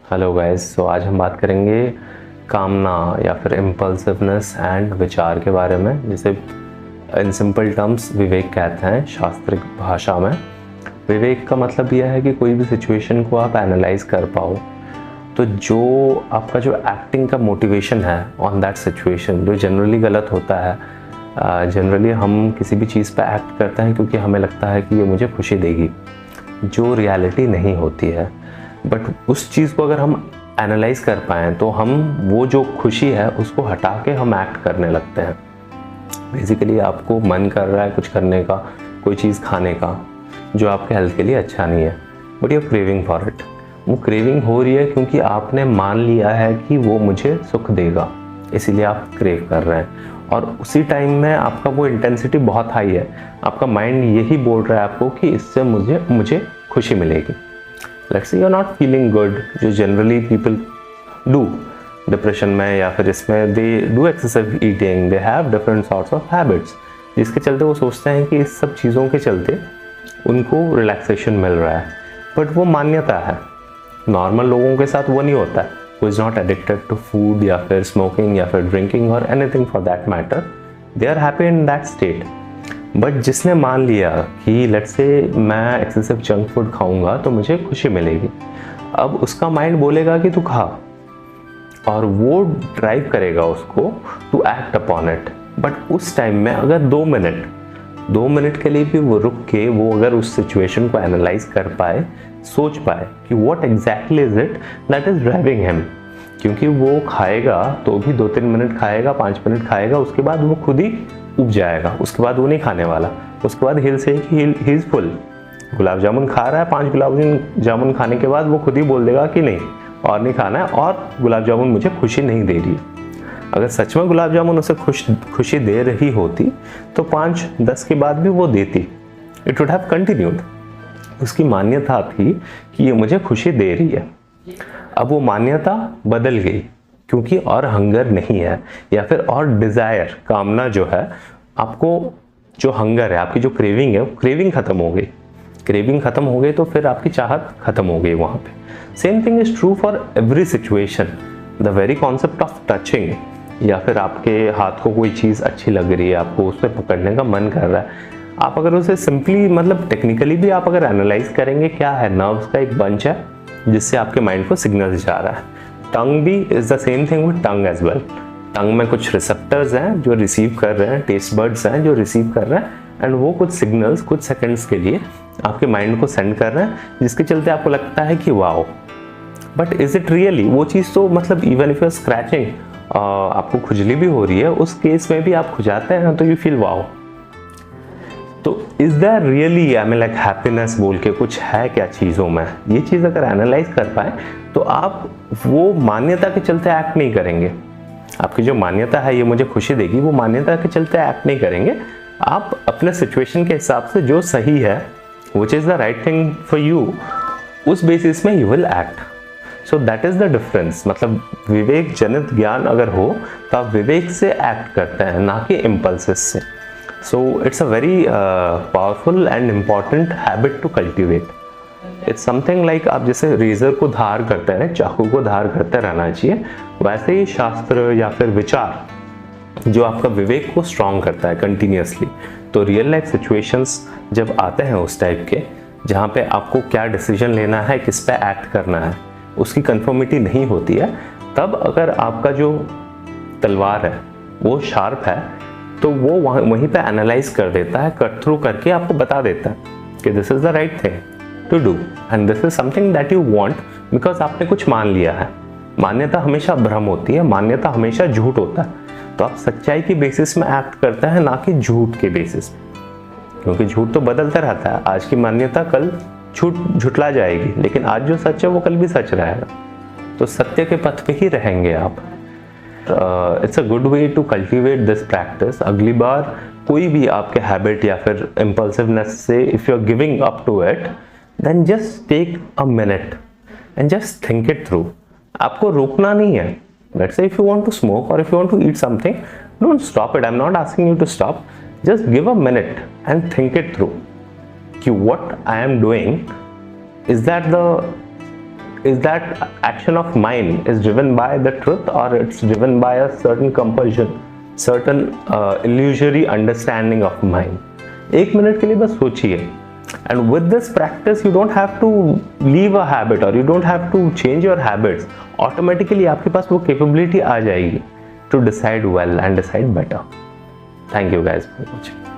Hello guys, सो आज हम बात करेंगे कामना या फिर इम्पल्सिवनेस एंड विचार के बारे में, जिसे इन सिंपल टर्म्स विवेक कहते हैं शास्त्रिक भाषा में। विवेक का मतलब यह है कि कोई भी सिचुएशन को आप एनालाइज कर पाओ, तो जो आपका जो एक्टिंग का मोटिवेशन है ऑन दैट सिचुएशन, जो जनरली गलत होता है। जनरली हम किसी भी चीज़ पे एक्ट करते हैं क्योंकि हमें लगता है कि ये मुझे खुशी देगी, जो रियलिटी नहीं होती है। बट उस चीज़ को अगर हम एनालाइज कर पाएँ तो हम वो जो खुशी है उसको हटा के हम एक्ट करने लगते हैं। बेसिकली आपको मन कर रहा है कुछ करने का, कोई चीज़ खाने का जो आपके हेल्थ के लिए अच्छा नहीं है, but you are craving for it. वो क्रेविंग हो रही है क्योंकि आपने मान लिया है कि वो मुझे सुख देगा, इसीलिए आप क्रेव कर रहे हैं। और उसी टाइम में आपका वो इंटेंसिटी बहुत हाई है, आपका माइंड यही बोल रहा है आपको कि इससे मुझे खुशी मिलेगी। Let's say you are not feeling good, जो जनरली पीपल डू डिप्रेशन में या फिर इसमें, they do excessive eating, they have different sorts of habits, जिसके चलते वो सोचते हैं कि इस सब चीज़ों के चलते उनको रिलैक्सेशन मिल रहा है। बट वो मान्यता है, नॉर्मल लोगों के साथ वो नहीं होता है। Who is not addicted to food या फिर स्मोकिंग या फिर ड्रिंकिंग और anything for that matter, they are happy in that state. But जिसने मान लिया कि लेट्स से मैं एक्सेसिव जंक फूड खाऊंगा तो मुझे खुशी मिलेगी, अब उसका माइंड बोलेगा कि तू खा, और वो ड्राइव करेगा उसको to act upon it. But उस टाइम में अगर 2 मिनट के लिए भी वो रुक के वो अगर उस सिचुएशन को एनालाइज कर पाए, सोच पाए कि what exactly is it that is driving him, क्योंकि वो खाएगा तो भी 2-3 मिनट खाएगा, 5 मिनट खाएगा, उसके बाद वो खुद ही उब जाएगा, उसके बाद वो नहीं खाने वाला। उसके बाद हिल से he is full. Gulab jamun खा रहा है, 5 गुलाब जामुन खाने के बाद वो खुद ही बोल देगा कि नहीं और नहीं खाना है, और गुलाब जामुन मुझे खुशी नहीं दे रही। अगर सच में गुलाब जामुन उसे खुशी दे रही होती तो 5-10 के बाद भी वो देती, इट वुड हैव कंटिन्यूड। उसकी मान्यता थी कि ये मुझे खुशी दे रही है। अब वो मान्यता बदल गई क्योंकि और हंगर नहीं है, या फिर और डिज़ायर, कामना जो है, आपको जो हंगर है, आपकी जो क्रेविंग है, वो क्रेविंग खत्म हो गई। क्रेविंग खत्म हो गई तो फिर आपकी चाहत खत्म हो गई वहाँ पे। Same thing is true for every situation. The very concept of touching, या फिर आपके हाथ को कोई चीज़ अच्छी लग रही है, आपको उसमें पकड़ने का मन कर रहा है, आप अगर उसे सिंपली मतलब टेक्निकली भी आप अगर एनालाइज करेंगे, क्या है, नर्व्स का एक बंच है जिससे आपके माइंड को सिग्नल्स जा रहा है। टंग भी is the same thing with tongue as well. Tongue में कुछ रिसेप्टर्स हैं जो रिसीव कर रहे हैं, टेस्ट बर्ड्स हैं जो रिसीव कर रहे हैं, एंड वो कुछ सिग्नल्स कुछ सेकंड्स के लिए आपके माइंड को सेंड कर रहे हैं, जिसके चलते आपको लगता है कि wow. But is it really वो चीज़? तो मतलब even if you are scratching, आपको खुजली भी हो रही है, उस केस में भी आप खुजाते हैं तो यू फील वाओ। तो is that really, I mean like happiness बोल के कुछ है क्या चीज़ों में? ये चीज़ अगर एनालाइज कर पाए तो आप वो मान्यता के चलते एक्ट नहीं करेंगे। आपकी जो मान्यता है ये मुझे खुशी देगी, वो मान्यता के चलते एक्ट नहीं करेंगे। आप अपने सिचुएशन के हिसाब से जो सही है, which is the right thing for you, उस बेसिस में you will act. So that is the difference. मतलब विवेक जनित ज्ञान अगर हो तो आप विवेक से एक्ट करते हैं, ना कि इम्पल्सिस से। So it's a very powerful and important habit to cultivate. It's something like आप जैसे रेजर को धार करते हैं, चाकू को धार करते रहना चाहिए, वैसे ही शास्त्र या फिर विचार जो आपका विवेक को स्ट्रॉन्ग करता है कंटिन्यूसली। तो रियल लाइफ सिचुएशंस जब आते हैं उस टाइप के, जहाँ पे आपको क्या डिसीजन लेना है, किस पे एक्ट करना है, उसकी कंफर्मिटी नहीं होती है, तब अगर आपका जो तलवार है वो शार्प है तो वो वहीं पे एनालाइज कर देता है, कट थ्रू करके आपको बता देता है कि this is the right thing to do and this is something that you want, because आपने कुछ मान लिया है। मान्यता हमेशा भ्रम होती है, मान्यता हमेशा झूठ होता है। तो आप सच्चाई की बेसिस में एक्ट करते हैं, ना कि झूठ के बेसिस में, क्योंकि झूठ तो बदलता रहता है। आज की मान्यता कल झुठला जाएगी, लेकिन आज जो सच है वो कल भी सच रहेगा। तो सत्य के पथ पे ही रहेंगे आप। It's a good way to cultivate this practice. अगली बार कोई भी आपके हैबिट या फिर इम्पल्सिवनेस से if you are giving up to it, then just take a minute and just think it through. आपको रोकना नहीं है। Let's say if you want to smoke और if you want to eat something, don't stop it. I am not asking you to stop, just give a minute and think it through कि what I am doing, is that the is that action of mine is driven by the truth or it's driven by a certain compulsion, certain illusory understanding of mine? 1 minute के लिए बस सोचिए. And with this practice you don't have to leave a habit or you don't have to change your habits. Automatically आपके पास वो capability आ जाएगी to decide well and decide better. Thank you guys for watching.